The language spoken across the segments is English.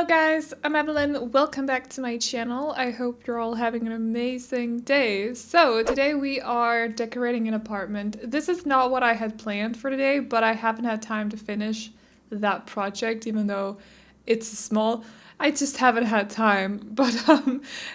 guys, I'm Aveline. Welcome back to my channel. I hope you're all having an amazing day. So today we are decorating an apartment. This is not what I had planned for today, but I haven't had time to finish that project even though it's small. I just haven't had time, but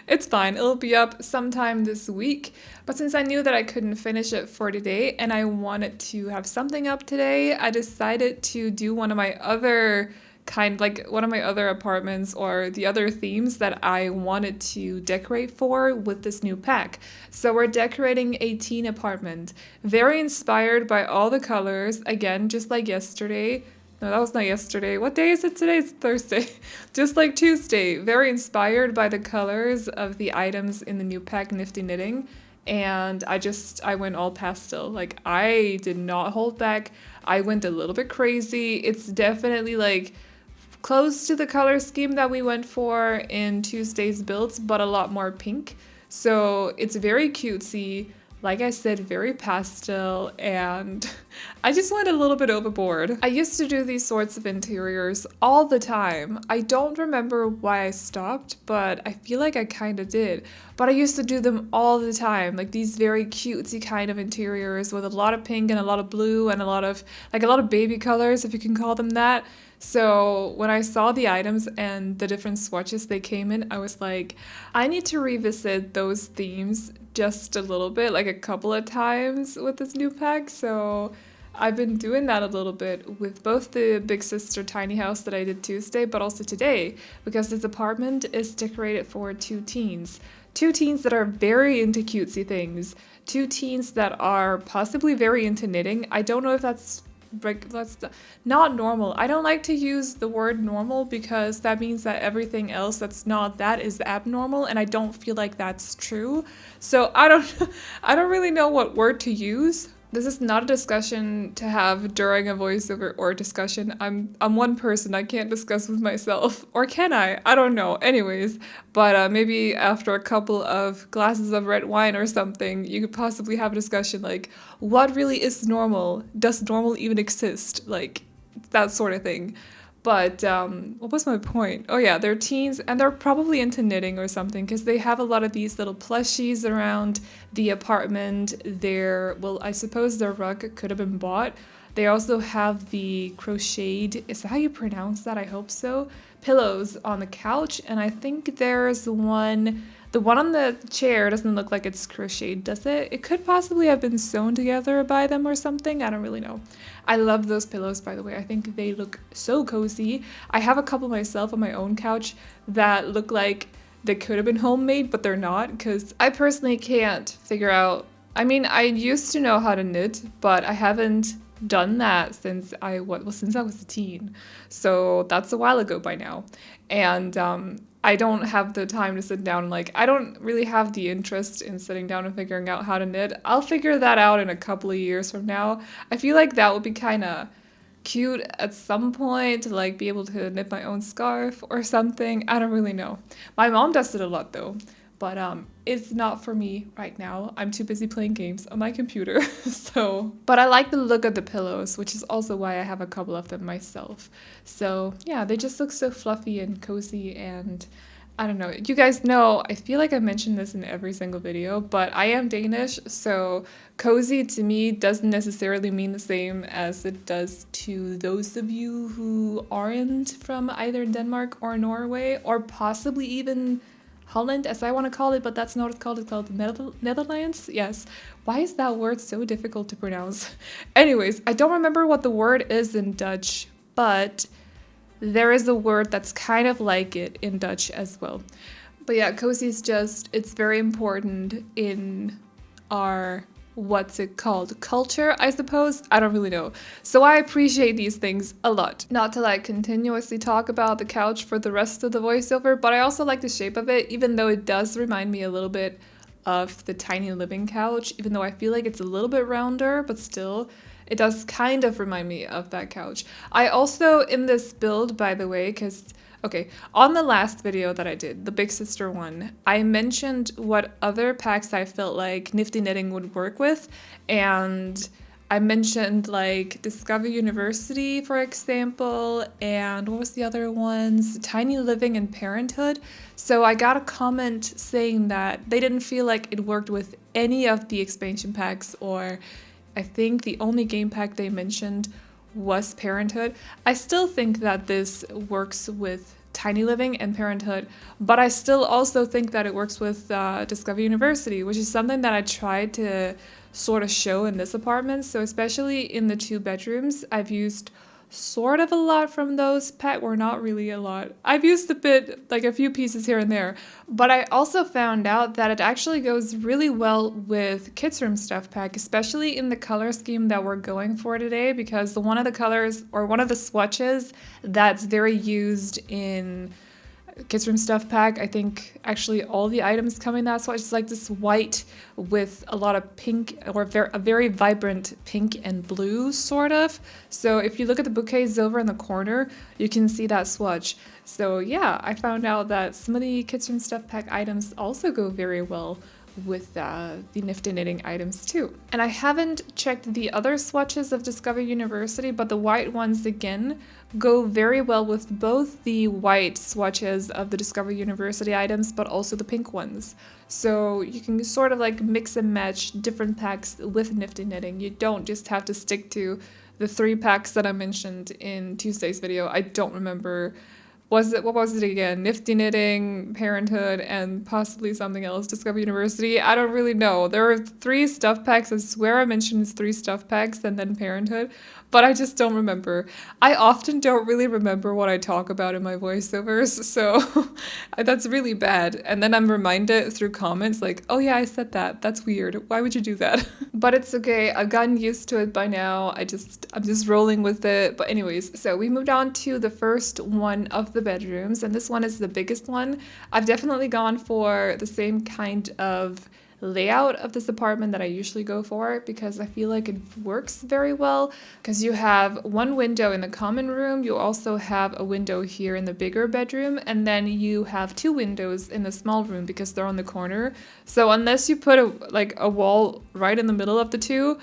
it's fine. It'll be up sometime this week. But since I knew that I couldn't finish it for today and I wanted to have something up today, I decided to do one of my other apartments or the other themes that I wanted to decorate for with this new pack. So we're decorating a teen apartment, very inspired by all the colors, again, just like yesterday. No, that was not yesterday. What day is it today? It's Thursday. Just like Tuesday, very inspired by the colors of the items in the new pack, Nifty Knitting. And I went all pastel. Like, I did not hold back. I went a little bit crazy. It's definitely like close to the color scheme that we went for in Tuesday's builds, but a lot more pink. So it's very cutesy, like I said, very pastel, and I just went a little bit overboard. I used to do these sorts of interiors all the time. I don't remember why I stopped, but I feel like I kind of did. But I used to do them all the time, like these very cutesy kind of interiors with a lot of pink and a lot of blue and a lot of baby colors, if you can call them that. So when I saw the items and the different swatches they came in, I was like, I need to revisit those themes just a little bit, like a couple of times with this new pack. So I've been doing that a little bit with both the Big Sister tiny house that I did Tuesday, but also today, because this apartment is decorated for two teens. Two teens that are very into cutesy things. Two teens that are possibly very into knitting. I don't know if that's not normal. I don't like to use the word normal because that means that everything else that's not that is abnormal, and I don't feel like that's true. So I don't really know what word to use. This is not a discussion to have during a voiceover or discussion. I'm one person. I can't discuss with myself. Or can I? I don't know. Anyways, but maybe after a couple of glasses of red wine or something, you could possibly have a discussion like, what really is normal? Does normal even exist? Like, that sort of thing. But what was my point? Oh yeah, they're teens and they're probably into knitting or something because they have a lot of these little plushies around the apartment. I suppose their rug could have been bought. They also have the crocheted, is that how you pronounce that? I hope so. Pillows on the couch, and I think there's one. The one on the chair doesn't look like it's crocheted, does it? It could possibly have been sewn together by them or something. I don't really know. I love those pillows, by the way. I think they look so cozy. I have a couple myself on my own couch that look like they could have been homemade, but they're not, because I personally can't figure out. I mean, I used to know how to knit, but I haven't done that since I was a teen. So that's a while ago by now. And I don't have the time to sit down and I don't really have the interest in sitting down and figuring out how to knit. I'll figure that out in a couple of years from now. I feel like that would be kind of cute at some point to be able to knit my own scarf or something. I don't really know. My mom does it a lot though. But it's not for me right now. I'm too busy playing games on my computer. But I like the look of the pillows, which is also why I have a couple of them myself. So yeah, they just look so fluffy and cozy, and I don't know. You guys know, I feel like I mentioned this in every single video, but I am Danish, so cozy to me doesn't necessarily mean the same as it does to those of you who aren't from either Denmark or Norway, or possibly even Holland, as I want to call it, but that's not what it's called. It's called the Netherlands. Yes. Why is that word so difficult to pronounce? Anyways, I don't remember what the word is in Dutch, but there is a word that's kind of like it in Dutch as well. But yeah, cozy is it's very important in our, what's it called? Culture, I suppose? I don't really know. So I appreciate these things a lot. Not to continuously talk about the couch for the rest of the voiceover, but I also like the shape of it, even though it does remind me a little bit of the tiny living couch, even though I feel like it's a little bit rounder, but still, it does kind of remind me of that couch. I also, in this build, by the way, okay, on the last video that I did, the Big Sister one, I mentioned what other packs I felt like Nifty Knitting would work with, and I mentioned like Discover University, for example, and what was the other ones? Tiny Living and Parenthood. So I got a comment saying that they didn't feel like it worked with any of the expansion packs, or I think the only game pack they mentioned was Parenthood. I still think that this works with Tiny Living and Parenthood, but I still also think that it works with Discover University, which is something that I tried to sort of show in this apartment. So especially in the 2 bedrooms, I've used sort of a lot from those pack, or not really a lot. I've used a bit, like a few pieces here and there, but I also found out that it actually goes really well with Kids Room Stuff Pack, especially in the color scheme that we're going for today, because one of the colors, or one of the swatches that's very used in Kids Room Stuff Pack, I think actually all the items come in that swatch. It's like this white with a lot of pink, or a very vibrant pink and blue sort of. So if you look at the bouquets over in the corner, you can see that swatch. So yeah, I found out that some of the Kids Room Stuff Pack items also go very well with the Nifty Knitting items too. And I haven't checked the other swatches of Discover University, but the white ones again go very well with both the white swatches of the Discover University items, but also the pink ones. So you can sort of like mix and match different packs with Nifty Knitting. You don't just have to stick to the 3 packs that I mentioned in Tuesday's video. I don't remember. What was it again? Nifty Knitting, Parenthood, and possibly something else, Discover University. I don't really know. There are 3 stuff packs. I swear I mentioned 3 stuff packs and then Parenthood, but I just don't remember. I often don't really remember what I talk about in my voiceovers, so that's really bad. And then I'm reminded through comments like, oh yeah, I said that. That's weird. Why would you do that? But it's okay. I've gotten used to it by now. I'm just rolling with it. But anyways, so we moved on to the first one of the bedrooms, and this one is the biggest one. I've definitely gone for the same kind of layout of this apartment that I usually go for, because I feel like it works very well, because you have one window in the common room, you also have a window here in the bigger bedroom, and then you have 2 windows in the small room because they're on the corner. So unless you put a wall right in the middle of the 2,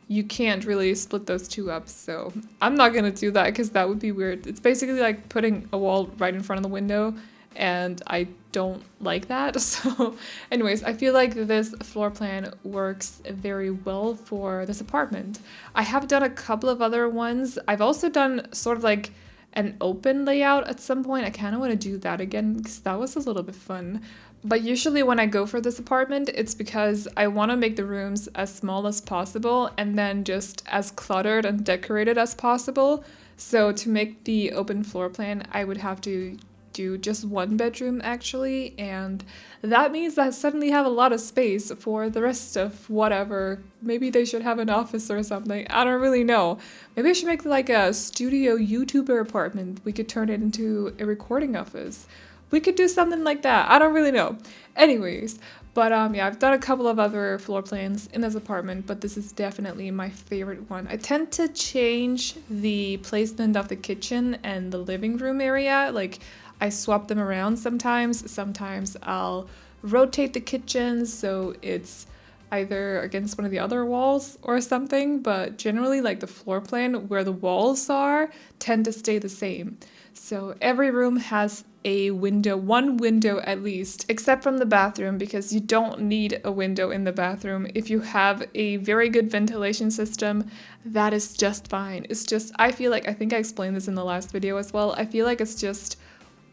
you can't really split those 2 up. So I'm not gonna do that because that would be weird. It's basically like putting a wall right in front of the window, and I don't like that. So anyways, I feel like this floor plan works very well for this apartment. I have done a couple of other ones. I've also done sort of like an open layout at some point. I kind of want to do that again because that was a little bit fun. But usually when I go for this apartment, it's because I want to make the rooms as small as possible and then just as cluttered and decorated as possible. So to make the open floor plan, I would have to do just 1 bedroom actually, and that means I suddenly have a lot of space for the rest of whatever. Maybe they should have an office or something. I don't really know. Maybe I should make like a studio YouTuber apartment. We could turn it into a recording office. We could do something like that. I don't really know. Anyways, but yeah, I've done a couple of other floor plans in this apartment, but this is definitely my favorite one. I tend to change the placement of the kitchen and the living room area. Like, I swap them around sometimes. Sometimes I'll rotate the kitchen so it's either against one of the other walls or something, but generally like the floor plan where the walls are tend to stay the same. So every room has a window, 1 window at least, except from the bathroom, because you don't need a window in the bathroom. If you have a very good ventilation system, that is just fine. It's just, I feel like, I think I explained this in the last video as well, I feel like it's just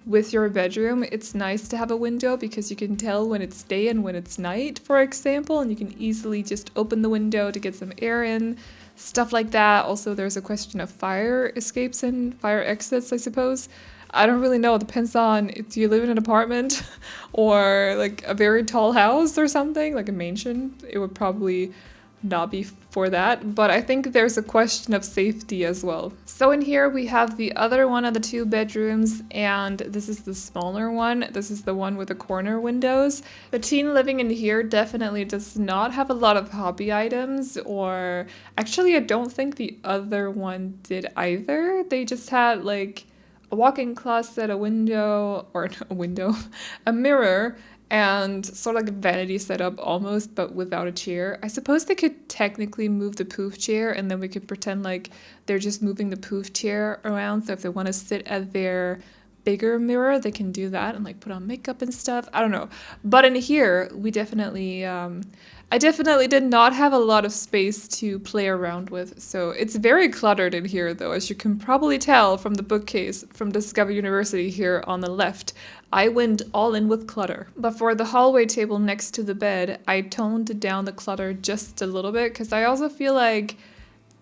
with your bedroom, it's nice to have a window because you can tell when it's day and when it's night, for example, and you can easily just open the window to get some air in, stuff like that. Also, there's a question of fire escapes and fire exits, I suppose. I don't really know. It depends on, do you live in an apartment or like a very tall house or something, like a mansion? It would probably not be for that, but I think there's a question of safety as well. So in here we have the other one of the 2 bedrooms, and this is the smaller one. This is the one with the corner windows. The teen living in here definitely does not have a lot of hobby items, or actually I don't think the other one did either. They just had like a walk-in closet, a window, or a window, a mirror, and sort of like a vanity setup almost, but without a chair. I suppose they could technically move the poof chair, and then we could pretend like they're just moving the poof chair around. So if they want to sit at their bigger mirror, they can do that and like put on makeup and stuff. I don't know. But in here, we definitely, I definitely did not have a lot of space to play around with. So it's very cluttered in here though, as you can probably tell from the bookcase from Discover University here on the left. I went all in with clutter. But for the hallway table next to the bed, I toned down the clutter just a little bit because I also feel like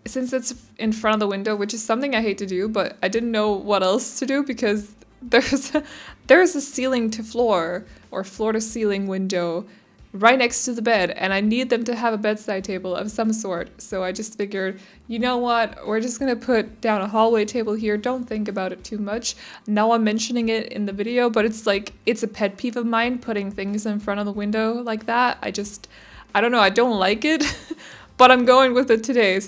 since it's in front of the window, which is something I hate to do, but I didn't know what else to do because there's a ceiling to floor or floor to ceiling window right next to the bed, and I need them to have a bedside table of some sort. So I just figured, you know what, we're just gonna put down a hallway table here. Don't think about it too much. Now I'm mentioning it in the video, but it's like, it's a pet peeve of mine putting things in front of the window like that. I don't know, I don't like it. But I'm going with it today,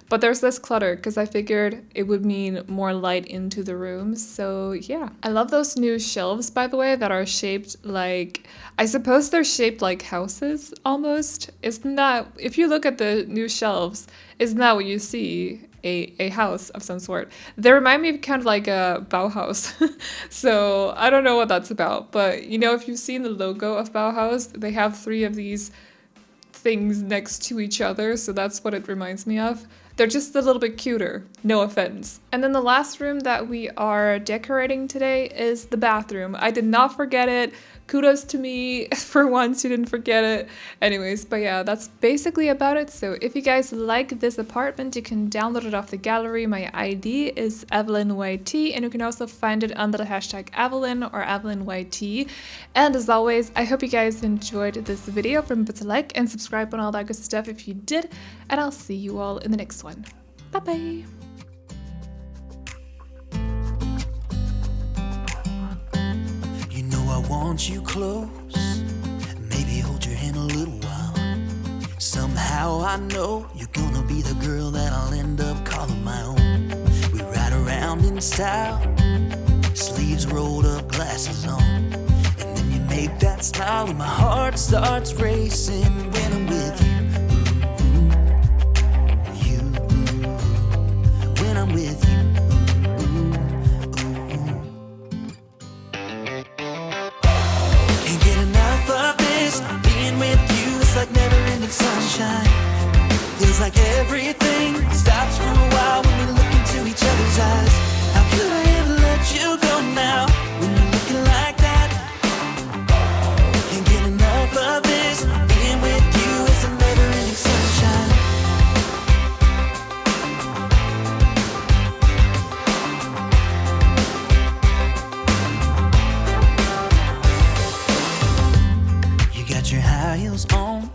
but there's less clutter because I figured it would mean more light into the room. So yeah, I love those new shelves, by the way, that are shaped like, I suppose they're shaped like houses almost. Isn't that, if you look at the new shelves, isn't that what you see? A house of some sort. They remind me of kind of like a Bauhaus. So I don't know what that's about, but you know, if you've seen the logo of Bauhaus, they have 3 of these things next to each other, so that's what it reminds me of. They're just a little bit cuter, no offense. And then the last room that we are decorating today is the bathroom. I did not forget it. Kudos to me for once you didn't forget it. Anyways, but yeah, that's basically about it. So if you guys like this apartment, you can download it off the gallery. My ID is AvelineYT, and you can also find it under the hashtag Aveline or AvelineYT. And as always, I hope you guys enjoyed this video. Remember to like and subscribe and all that good stuff if you did, and I'll see you all in the next one. Bye bye. I want you close, maybe hold your hand a little while. Somehow I know you're gonna be the girl that I'll end up calling my own. We ride around in style, sleeves rolled up, glasses on, and then you make that smile and my heart starts racing when I'm with you. When I'm with you. Like never-ending sunshine. Feels like everything stops for a while when we look into each other's eyes. How could I ever let you go now when you're looking like that? Can't get enough of this. Being with you is a never-ending sunshine. You got your high heels on,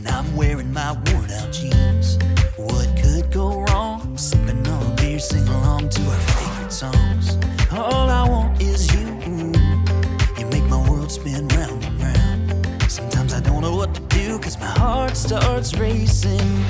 I'm wearing my worn-out jeans. What could go wrong? Sipping on a beer, sing along to our favorite songs. All I want is you. You make my world spin round and round. Sometimes I don't know what to do, 'cause my heart starts racing